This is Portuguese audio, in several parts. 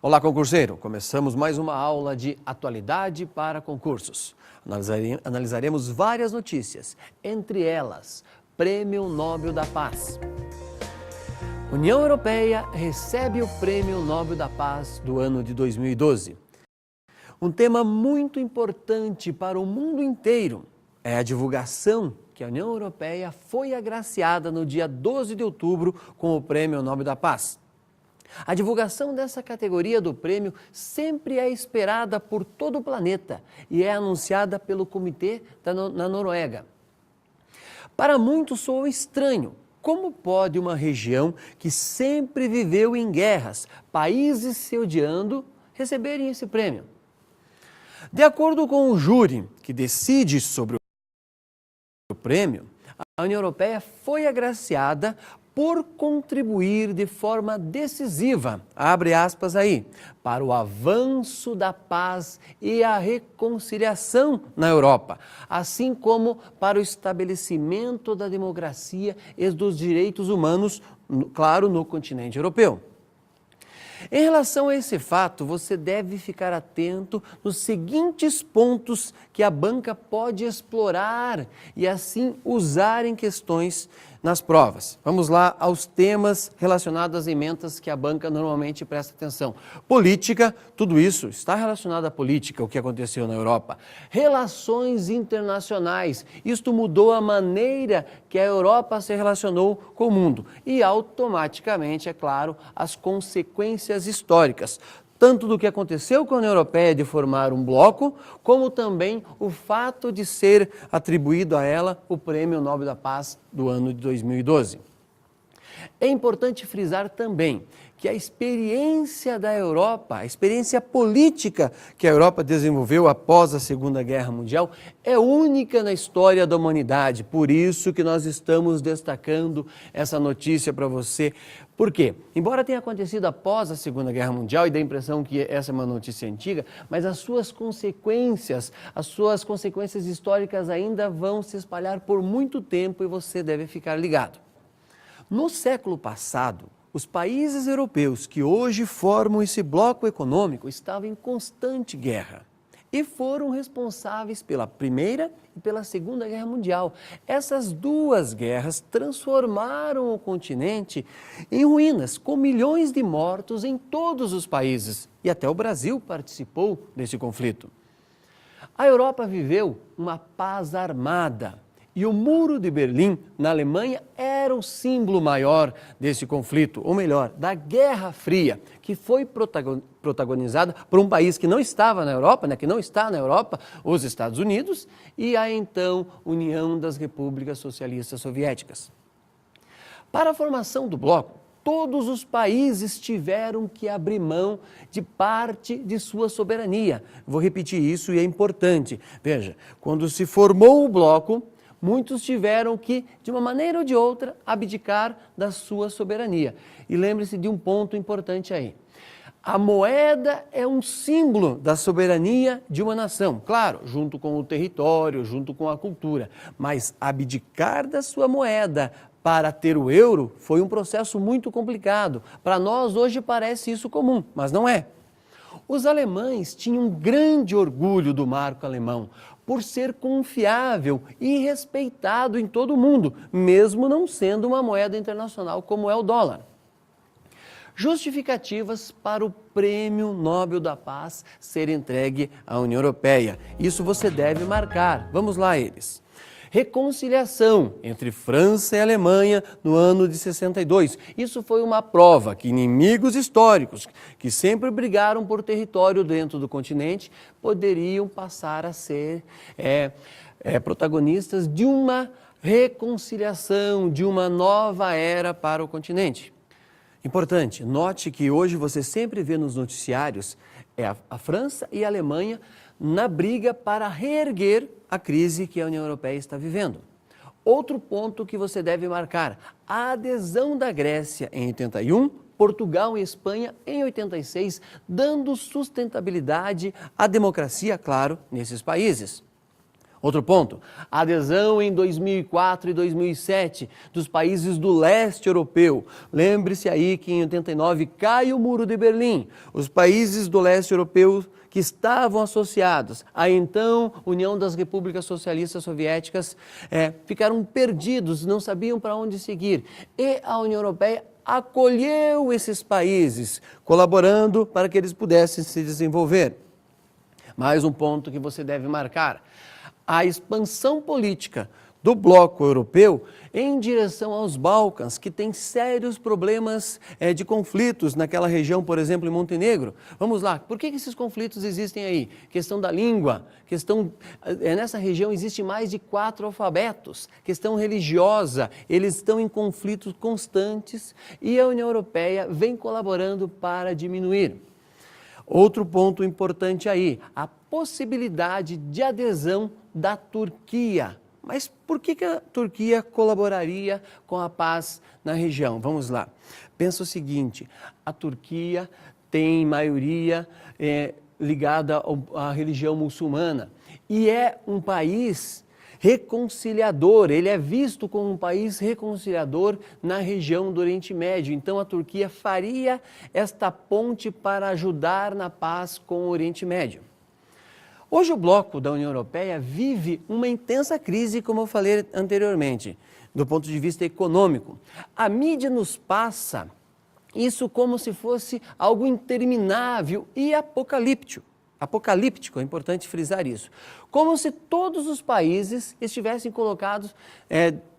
Olá, concurseiro! Começamos mais uma aula de atualidade para concursos. Analisaremos várias notícias, entre elas, Prêmio Nobel da Paz. União Europeia recebe o Prêmio Nobel da Paz do ano de 2012. Um tema muito importante para o mundo inteiro é a divulgação que a União Europeia foi agraciada no dia 12 de outubro com o Prêmio Nobel da Paz. A divulgação dessa categoria do prêmio sempre é esperada por todo o planeta e é anunciada pelo Comitê na Noruega. Para muitos soa estranho. Como pode uma região que sempre viveu em guerras, países se odiando, receberem esse prêmio? De acordo com o júri que decide sobre o prêmio, a União Europeia foi agraciada por contribuir de forma decisiva, abre aspas aí, para o avanço da paz e a reconciliação na Europa, assim como para o estabelecimento da democracia e dos direitos humanos, claro, no continente europeu. Em relação a esse fato, você deve ficar atento nos seguintes pontos que a banca pode explorar e assim usar em questões nas provas. Vamos lá aos temas relacionados às ementas que a banca normalmente presta atenção. Política, tudo isso está relacionado à política, o que aconteceu na Europa. Relações internacionais, isto mudou a maneira que a Europa se relacionou com o mundo. E automaticamente, é claro, as consequências históricas, tanto do que aconteceu com a União Europeia de formar um bloco, como também o fato de ser atribuído a ela o Prêmio Nobel da Paz do ano de 2012. É importante frisar também que a experiência da Europa, a experiência política que a Europa desenvolveu após a Segunda Guerra Mundial é única na história da humanidade. Por isso que nós estamos destacando essa notícia para você. Por quê? Embora tenha acontecido após a Segunda Guerra Mundial e dá a impressão que essa é uma notícia antiga, mas as suas consequências históricas ainda vão se espalhar por muito tempo e você deve ficar ligado. No século passado, os países europeus que hoje formam esse bloco econômico estavam em constante guerra e foram responsáveis pela Primeira e pela Segunda Guerra Mundial. Essas duas guerras transformaram o continente em ruínas, com milhões de mortos em todos os países, e até o Brasil participou desse conflito. A Europa viveu uma paz armada. E o Muro de Berlim, na Alemanha, era o símbolo maior desse conflito, ou melhor, da Guerra Fria, que foi protagonizada por um país que não estava na Europa, que não está na Europa, os Estados Unidos, e a então União das Repúblicas Socialistas Soviéticas. Para a formação do bloco, todos os países tiveram que abrir mão de parte de sua soberania. Vou repetir isso e é importante. Veja, quando se formou o bloco, muitos tiveram que, de uma maneira ou de outra, abdicar da sua soberania. E lembre-se de um ponto importante aí. A moeda é um símbolo da soberania de uma nação, claro, junto com o território, junto com a cultura. Mas abdicar da sua moeda para ter o euro foi um processo muito complicado. Para nós, hoje, parece isso comum, mas não é. Os alemães tinham grande orgulho do marco alemão, por ser confiável e respeitado em todo o mundo, mesmo não sendo uma moeda internacional como é o dólar. Justificativas para o Prêmio Nobel da Paz ser entregue à União Europeia. Isso você deve marcar. Vamos lá eles. Reconciliação entre França e Alemanha no ano de 62. Isso foi uma prova que inimigos históricos, que sempre brigaram por território dentro do continente, poderiam passar a ser protagonistas de uma reconciliação, de uma nova era para o continente. Importante, note que hoje você sempre vê nos noticiários a França e a Alemanha na briga para reerguer a crise que a União Europeia está vivendo. Outro ponto que você deve marcar, a adesão da Grécia em 81, Portugal e Espanha em 86, dando sustentabilidade à democracia, claro, nesses países. Outro ponto, a adesão em 2004 e 2007 dos países do leste europeu. Lembre-se aí que em 89 cai o Muro de Berlim. Os países do leste europeu que estavam associados à então União das Repúblicas Socialistas Soviéticas ficaram perdidos, não sabiam para onde seguir. E a União Europeia acolheu esses países, colaborando para que eles pudessem se desenvolver. Mais um ponto que você deve marcar. A expansão política do bloco europeu em direção aos Balcãs, que tem sérios problemas de conflitos naquela região, por exemplo, em Montenegro. Vamos lá, por que esses conflitos existem aí? Questão da língua, nessa região existe mais de 4 alfabetos, questão religiosa, eles estão em conflitos constantes e a União Europeia vem colaborando para diminuir. Outro ponto importante aí, a possibilidade de adesão da Turquia. Mas por que a Turquia colaboraria com a paz na região? Vamos lá. Pensa o seguinte, a Turquia tem maioria ligada à religião muçulmana e é um país reconciliador, ele é visto como um país reconciliador na região do Oriente Médio. Então a Turquia faria esta ponte para ajudar na paz com o Oriente Médio. Hoje o bloco da União Europeia vive uma intensa crise, como eu falei anteriormente, do ponto de vista econômico. A mídia nos passa isso como se fosse algo interminável e apocalíptico. É importante frisar isso. Como se todos os países estivessem colocados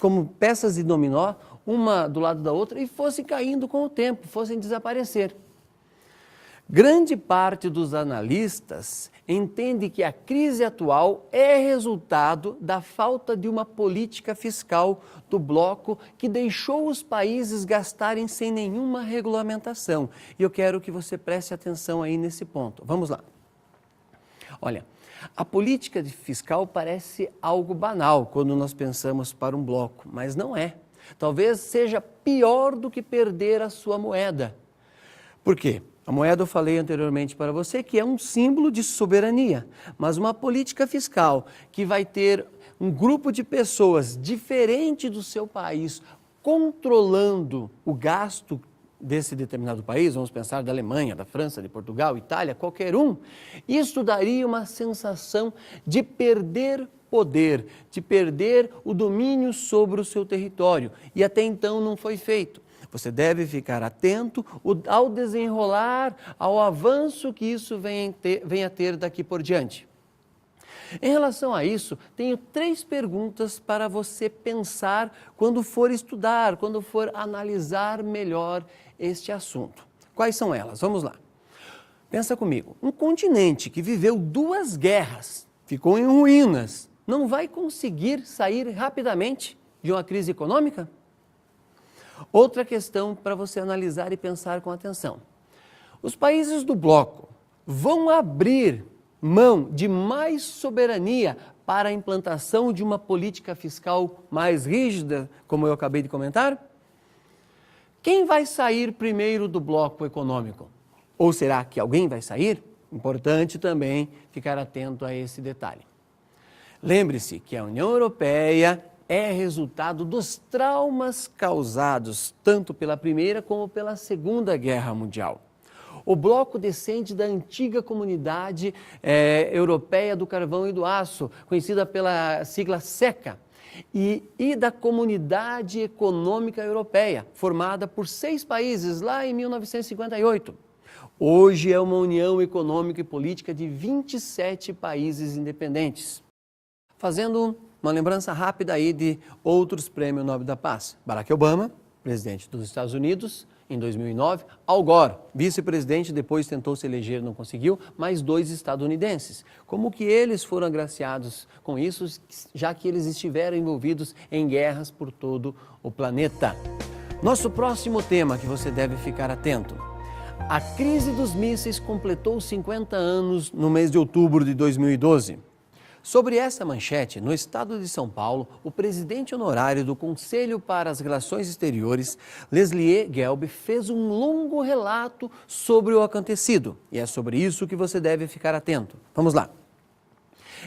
como peças de dominó, uma do lado da outra, e fossem caindo com o tempo, fossem desaparecer. Grande parte dos analistas entende que a crise atual é resultado da falta de uma política fiscal do bloco que deixou os países gastarem sem nenhuma regulamentação. E eu quero que você preste atenção aí nesse ponto. Vamos lá. Olha, a política fiscal parece algo banal quando nós pensamos para um bloco, mas não é. Talvez seja pior do que perder a sua moeda. Por quê? A moeda eu falei anteriormente para você que é um símbolo de soberania, mas uma política fiscal que vai ter um grupo de pessoas diferente do seu país controlando o gasto desse determinado país, vamos pensar da Alemanha, da França, de Portugal, Itália, qualquer um, isso daria uma sensação de perder poder, de perder o domínio sobre o seu território. E até então não foi feito. Você deve ficar atento ao desenrolar, ao avanço que isso venha a ter daqui por diante. Em relação a isso, tenho 3 perguntas para você pensar quando for estudar, quando for analisar melhor este assunto. Quais são elas? Vamos lá. Pensa comigo. Um continente que viveu 2 guerras, ficou em ruínas, não vai conseguir sair rapidamente de uma crise econômica? Outra questão para você analisar e pensar com atenção. Os países do bloco vão abrir mão de mais soberania para a implantação de uma política fiscal mais rígida, como eu acabei de comentar? Quem vai sair primeiro do bloco econômico? Ou será que alguém vai sair? Importante também ficar atento a esse detalhe. Lembre-se que a União Europeia é resultado dos traumas causados tanto pela Primeira como pela Segunda Guerra Mundial. O bloco descende da antiga Comunidade Europeia do Carvão e do Aço, conhecida pela sigla SECA, e da Comunidade Econômica Europeia, formada por 6 países lá em 1958. Hoje é uma união econômica e política de 27 países independentes. Fazendo uma lembrança rápida aí de outros prêmios Nobel da Paz. Barack Obama, presidente dos Estados Unidos, em 2009. Al Gore, vice-presidente, depois tentou se eleger, não conseguiu, mas 2 estadunidenses. Como que eles foram agraciados com isso, já que eles estiveram envolvidos em guerras por todo o planeta? Nosso próximo tema que você deve ficar atento. A crise dos mísseis completou 50 anos no mês de outubro de 2012. Sobre essa manchete, no estado de São Paulo, o presidente honorário do Conselho para as Relações Exteriores, Leslie Gelb, fez um longo relato sobre o acontecido. E é sobre isso que você deve ficar atento. Vamos lá.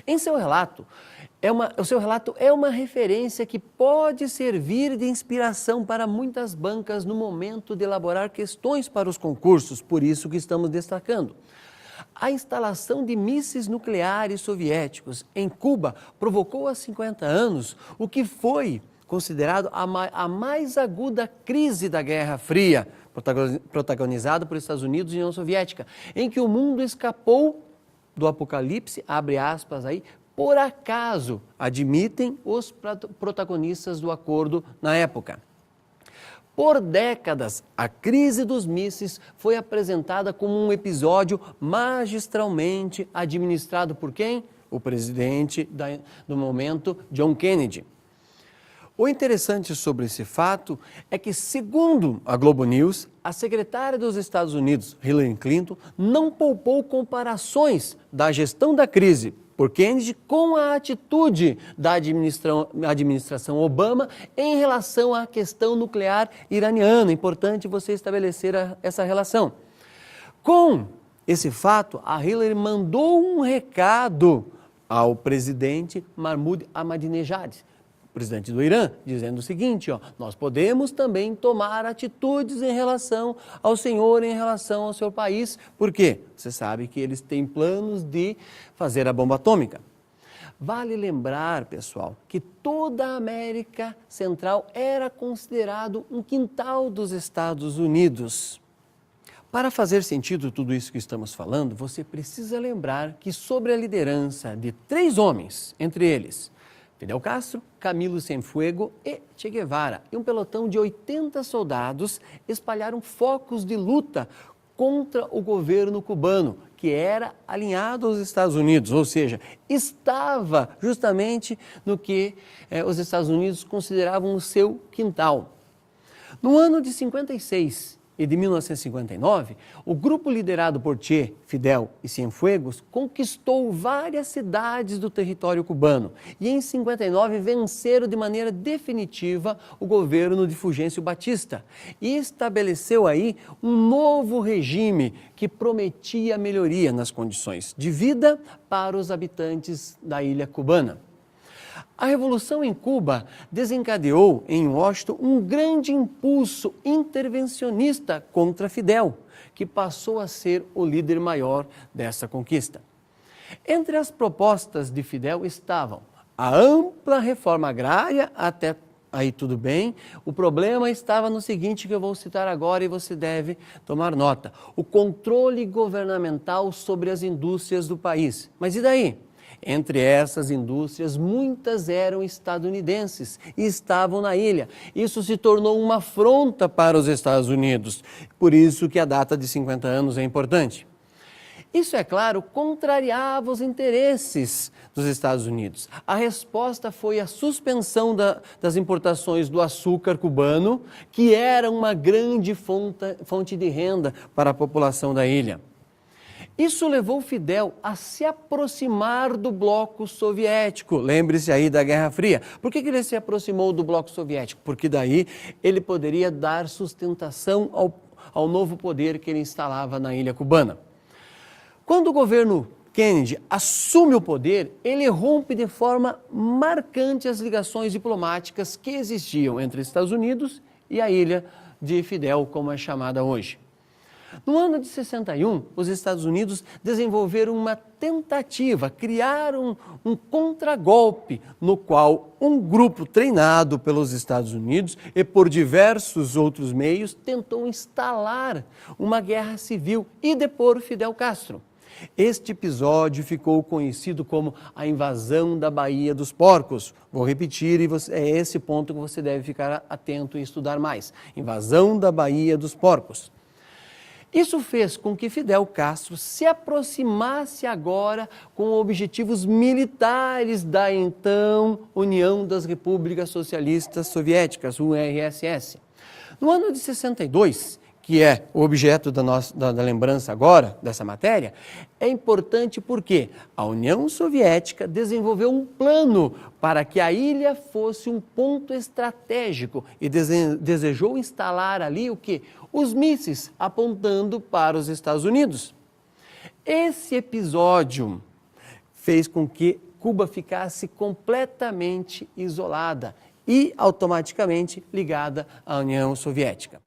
Em seu relato, O seu relato é uma referência que pode servir de inspiração para muitas bancas no momento de elaborar questões para os concursos, por isso que estamos destacando. A instalação de mísseis nucleares soviéticos em Cuba provocou há 50 anos o que foi considerado a mais aguda crise da Guerra Fria, protagonizada por Estados Unidos e União Soviética, em que o mundo escapou do apocalipse, abre aspas aí, por acaso, admitem os protagonistas do acordo na época. Por décadas, a crise dos mísseis foi apresentada como um episódio magistralmente administrado por quem? O presidente do momento, John Kennedy. O interessante sobre esse fato é que, segundo a Globo News, a secretária dos Estados Unidos, Hillary Clinton, não poupou comparações da gestão da crise por Kennedy com a atitude da administração Obama em relação à questão nuclear iraniana. É importante você estabelecer essa relação. Com esse fato, a Hillary mandou um recado ao presidente Mahmoud Ahmadinejad, presidente do Irã, dizendo o seguinte, nós podemos também tomar atitudes em relação ao senhor, em relação ao seu país, porque você sabe que eles têm planos de fazer a bomba atômica. Vale lembrar, pessoal, que toda a América Central era considerado um quintal dos Estados Unidos. Para fazer sentido tudo isso que estamos falando, você precisa lembrar que sobre a liderança de 3 homens, entre eles Fidel Castro, Camilo Cienfuegos e Che Guevara, e um pelotão de 80 soldados espalharam focos de luta contra o governo cubano, que era alinhado aos Estados Unidos, ou seja, estava justamente no que os Estados Unidos consideravam o seu quintal. No ano de 56 e de 1959, o grupo liderado por Che, Fidel e Cienfuegos conquistou várias cidades do território cubano e em 59 venceram de maneira definitiva o governo de Fulgêncio Batista e estabeleceu aí um novo regime que prometia melhoria nas condições de vida para os habitantes da ilha cubana. A Revolução em Cuba desencadeou em Washington um grande impulso intervencionista contra Fidel, que passou a ser o líder maior dessa conquista. Entre as propostas de Fidel estavam a ampla reforma agrária, até aí tudo bem. O problema estava no seguinte que eu vou citar agora e você deve tomar nota. O controle governamental sobre as indústrias do país. Mas e daí? Entre essas indústrias, muitas eram estadunidenses e estavam na ilha. Isso se tornou uma afronta para os Estados Unidos. Por isso que a data de 50 anos é importante. Isso, é claro, contrariava os interesses dos Estados Unidos. A resposta foi a suspensão das importações do açúcar cubano, que era uma grande fonte de renda para a população da ilha. Isso levou Fidel a se aproximar do bloco soviético. Lembre-se aí da Guerra Fria. Por que ele se aproximou do bloco soviético? Porque daí ele poderia dar sustentação ao novo poder que ele instalava na ilha cubana. Quando o governo Kennedy assume o poder, ele rompe de forma marcante as ligações diplomáticas que existiam entre Estados Unidos e a ilha de Fidel, como é chamada hoje. No ano de 61, os Estados Unidos desenvolveram uma tentativa, criaram um contragolpe, no qual um grupo treinado pelos Estados Unidos e por diversos outros meios tentou instalar uma guerra civil e depor Fidel Castro. Este episódio ficou conhecido como a invasão da Baía dos Porcos. Vou repetir, e é esse ponto que você deve ficar atento e estudar mais. Invasão da Baía dos Porcos. Isso fez com que Fidel Castro se aproximasse agora com objetivos militares da então União das Repúblicas Socialistas Soviéticas, URSS. No ano de 62, que é o objeto da lembrança agora, dessa matéria, é importante porque a União Soviética desenvolveu um plano para que a ilha fosse um ponto estratégico e desejou instalar ali o quê? Os mísseis apontando para os Estados Unidos. Esse episódio fez com que Cuba ficasse completamente isolada e automaticamente ligada à União Soviética.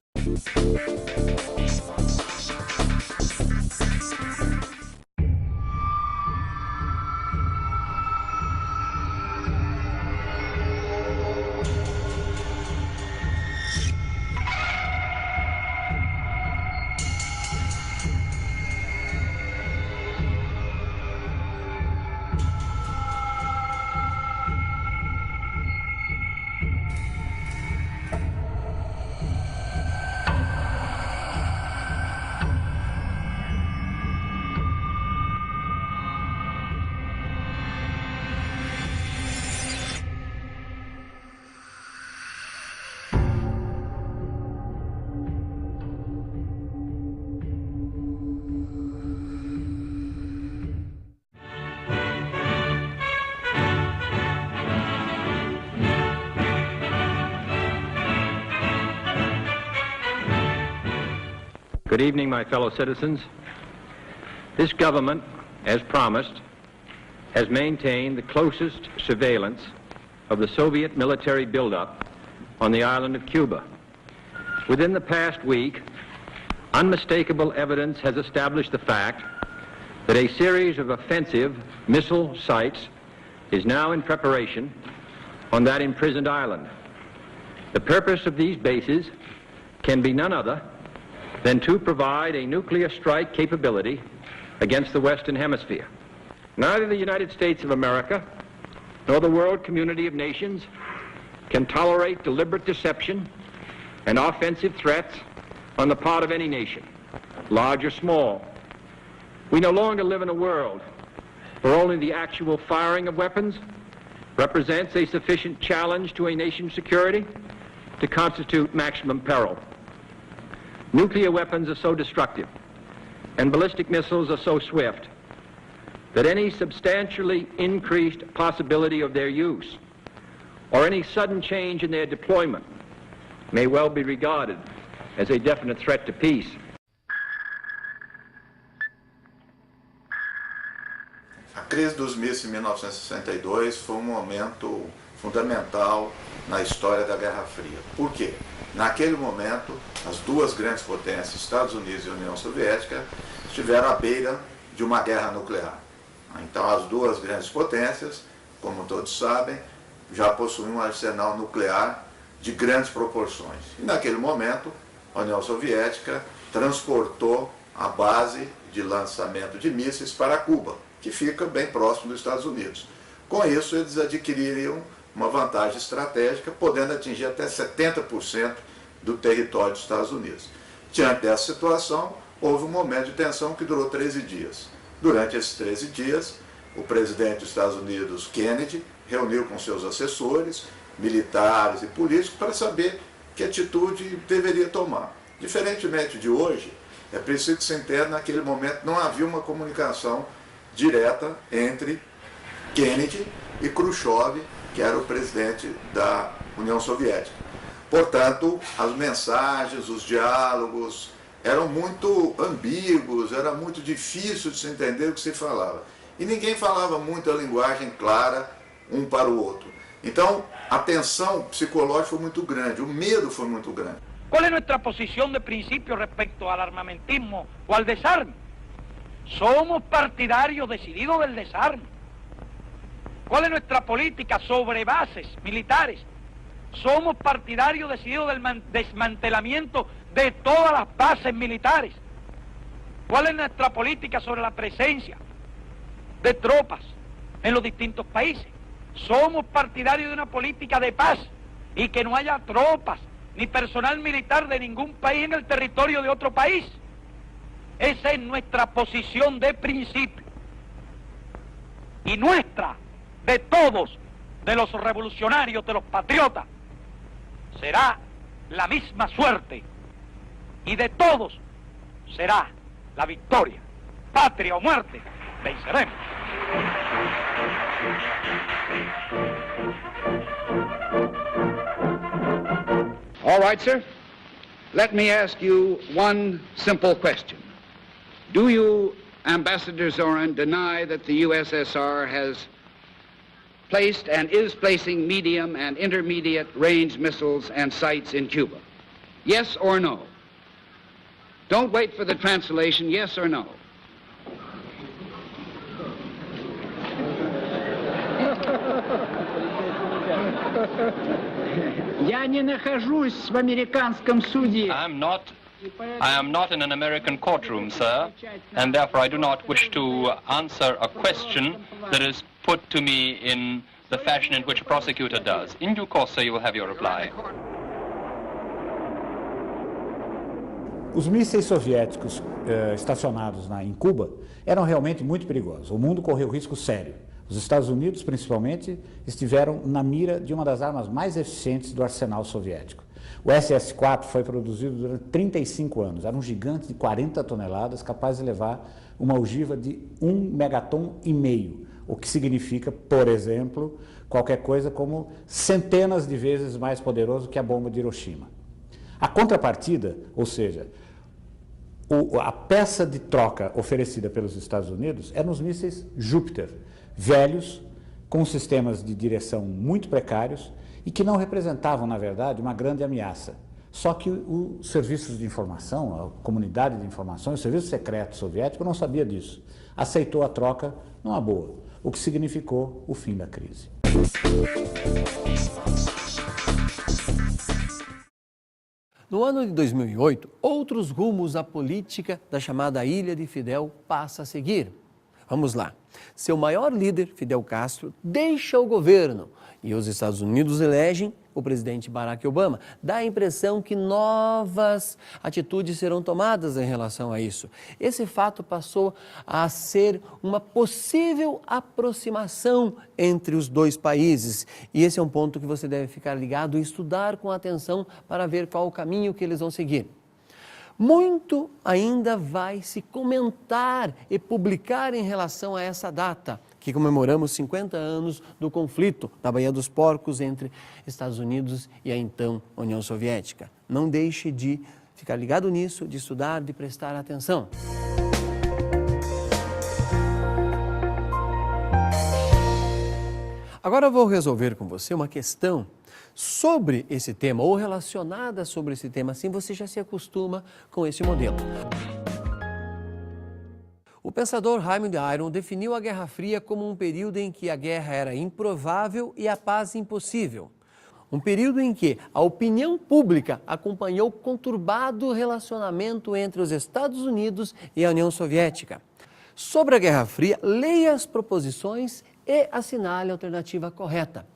Good evening, my fellow citizens. This government, as promised, has maintained the closest surveillance of the Soviet military buildup on the island of Cuba. Within the past week, unmistakable evidence has established the fact that a series of offensive missile sites is now in preparation on that imprisoned island. The purpose of these bases can be none other than to provide a nuclear strike capability against the Western Hemisphere. Neither the United States of America nor the world community of nations can tolerate deliberate deception and offensive threats on the part of any nation, large or small. We no longer live in a world where only the actual firing of weapons represents a sufficient challenge to a nation's security to constitute maximum peril. Nuclear weapons are so destructive and ballistic missiles are so swift that any substantially increased possibility of their use or any sudden change in their deployment may well be regarded as a definite threat to peace. A crise dos mísseis em 1962 foi um momento fundamental na história da Guerra Fria. Por quê? Naquele momento, as duas grandes potências, Estados Unidos e União Soviética, estiveram à beira de uma guerra nuclear. Então, as duas grandes potências, como todos sabem, já possuíam um arsenal nuclear de grandes proporções. E naquele momento, a União Soviética transportou a base de lançamento de mísseis para Cuba, que fica bem próximo dos Estados Unidos. Com isso, eles adquiririam uma vantagem estratégica, podendo atingir até 70% do território dos Estados Unidos. Diante dessa situação, houve um momento de tensão que durou 13 dias. Durante esses 13 dias, o presidente dos Estados Unidos, Kennedy, reuniu com seus assessores, militares e políticos, para saber que atitude deveria tomar. Diferentemente de hoje, é preciso que se entenda, naquele momento não havia uma comunicação direta entre Kennedy e Khrushchev, que era o presidente da União Soviética. Portanto, as mensagens, os diálogos eram muito ambíguos, era muito difícil de se entender o que se falava. E ninguém falava muito a linguagem clara um para o outro. Então, a tensão psicológica foi muito grande, o medo foi muito grande. Qual é nossa posição de princípio respecto ao armamentismo ou ao desarme? Somos partidarios decididos del desarme. ¿Cuál es nuestra política sobre bases militares? Somos partidarios decididos del desmantelamiento de todas las bases militares. ¿Cuál es nuestra política sobre la presencia de tropas en los distintos países? Somos partidarios de una política de paz y que no haya tropas ni personal militar de ningún país en el territorio de otro país. Esa es nuestra posición de principio. Y nuestra, de todos, de los revolucionarios, de los patriotas, será la misma suerte. Y de todos será la victoria. Patria o muerte, venceremos. All right, sir. Let me ask you one simple question. Do you, Ambassador Zorin, deny that the USSR has placed and is placing medium and intermediate range missiles and sights in Cuba? Yes or no? Don't wait for the translation, yes or no. Я не нахожусь в американском суде. I am not in an American courtroom, sir, and therefore I do not wish to answer a question that is put to me in the fashion in which a prosecutor does. In due course, sir, you will have your reply. Os mísseis soviéticos estacionados em Cuba eram realmente muito perigosos. O mundo correu risco sério. Os Estados Unidos, principalmente, estiveram na mira de uma das armas mais eficientes do arsenal soviético. O SS-4 foi produzido durante 35 anos. Era um gigante de 40 toneladas, capaz de levar uma ogiva de 1,5 megaton, o que significa, por exemplo, qualquer coisa como centenas de vezes mais poderoso que a bomba de Hiroshima. A contrapartida, ou seja, a peça de troca oferecida pelos Estados Unidos eram os mísseis Júpiter, velhos, com sistemas de direção muito precários e que não representavam, na verdade, uma grande ameaça. Só que os serviços de informação, a comunidade de informação, o serviço secreto soviético não sabia disso. Aceitou a troca numa boa, o que significou o fim da crise. No ano de 2008, outros rumos à política da chamada Ilha de Fidel passa a seguir. Vamos lá. Seu maior líder, Fidel Castro, deixa o governo e os Estados Unidos elegem o presidente Barack Obama. Dá a impressão que novas atitudes serão tomadas em relação a isso. Esse fato passou a ser uma possível aproximação entre os dois países. E esse é um ponto que você deve ficar ligado e estudar com atenção para ver qual o caminho que eles vão seguir. Muito ainda vai se comentar e publicar em relação a essa data, que comemoramos 50 anos do conflito da Baía dos Porcos entre Estados Unidos e a então União Soviética. Não deixe de ficar ligado nisso, de estudar, de prestar atenção. Agora eu vou resolver com você uma questão sobre esse tema ou relacionada sobre esse tema, assim você já se acostuma com esse modelo. O pensador Raymond Aron definiu a Guerra Fria como um período em que a guerra era improvável e a paz impossível. Um período em que a opinião pública acompanhou o conturbado relacionamento entre os Estados Unidos e a União Soviética. Sobre a Guerra Fria, leia as proposições e assinale a alternativa correta.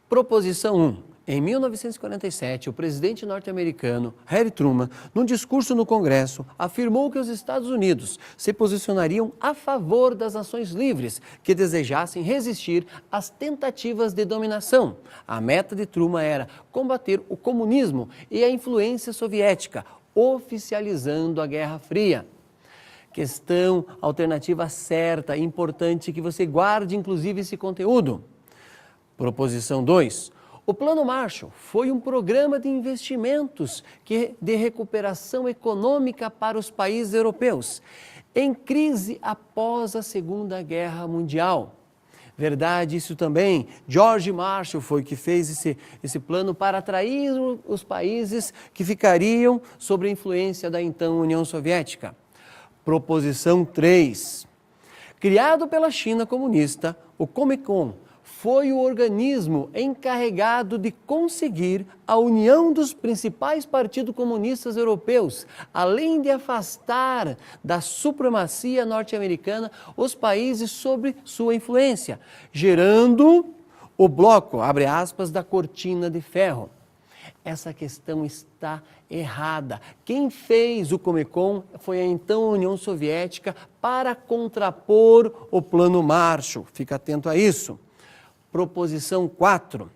Proposição 1. Em 1947, o presidente norte-americano Harry Truman, num discurso no Congresso, afirmou que os Estados Unidos se posicionariam a favor das nações livres que desejassem resistir às tentativas de dominação. A meta de Truman era combater o comunismo e a influência soviética, oficializando a Guerra Fria. Questão alternativa certa, importante que você guarde inclusive esse conteúdo. Proposição 2. O Plano Marshall foi um programa de investimentos de recuperação econômica para os países europeus, em crise após a Segunda Guerra Mundial. Verdade, isso também. George Marshall foi que fez esse plano para atrair os países que ficariam sob a influência da então União Soviética. Proposição 3. Criado pela China comunista, o Comecon foi o organismo encarregado de conseguir a união dos principais partidos comunistas europeus, além de afastar da supremacia norte-americana os países sob sua influência, gerando o bloco, abre aspas, da cortina de ferro. Essa questão está errada. Quem fez o Comecon foi a então União Soviética para contrapor o Plano Marshall. Fica atento a isso. Proposição 4.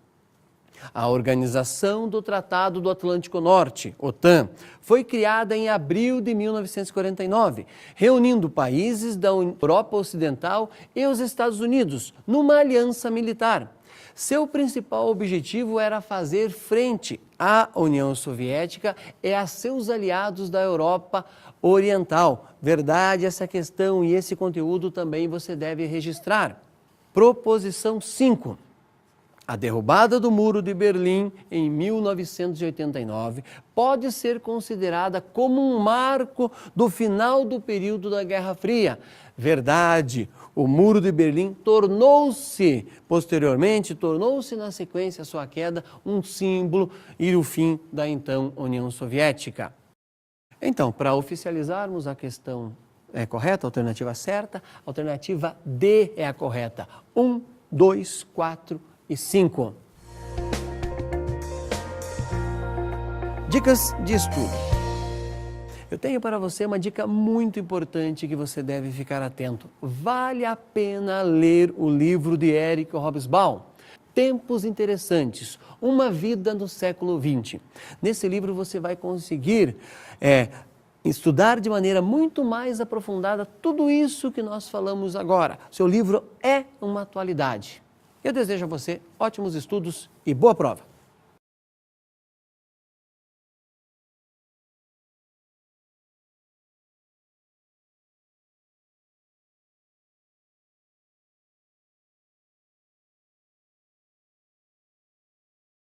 A Organização do Tratado do Atlântico Norte, OTAN, foi criada em abril de 1949, reunindo países da Europa Ocidental e os Estados Unidos numa aliança militar. Seu principal objetivo era fazer frente à União Soviética e a seus aliados da Europa Oriental. Verdade essa questão e esse conteúdo também você deve registrar. Proposição 5. A derrubada do Muro de Berlim em 1989 pode ser considerada como um marco do final do período da Guerra Fria. Verdade, o Muro de Berlim posteriormente, na sequência, sua queda, um símbolo e o fim da então União Soviética. Então, para oficializarmos a questão correta, a alternativa certa, a alternativa D é a correta. 1, 2, 4 e 5. Dicas de estudo. Eu tenho para você uma dica muito importante que você deve ficar atento. Vale a pena ler o livro de Eric Hobsbawm, Tempos Interessantes, Uma Vida no Século XX. Nesse livro você vai conseguir estudar de maneira muito mais aprofundada tudo isso que nós falamos agora. Seu livro é uma atualidade. Eu desejo a você ótimos estudos e boa prova!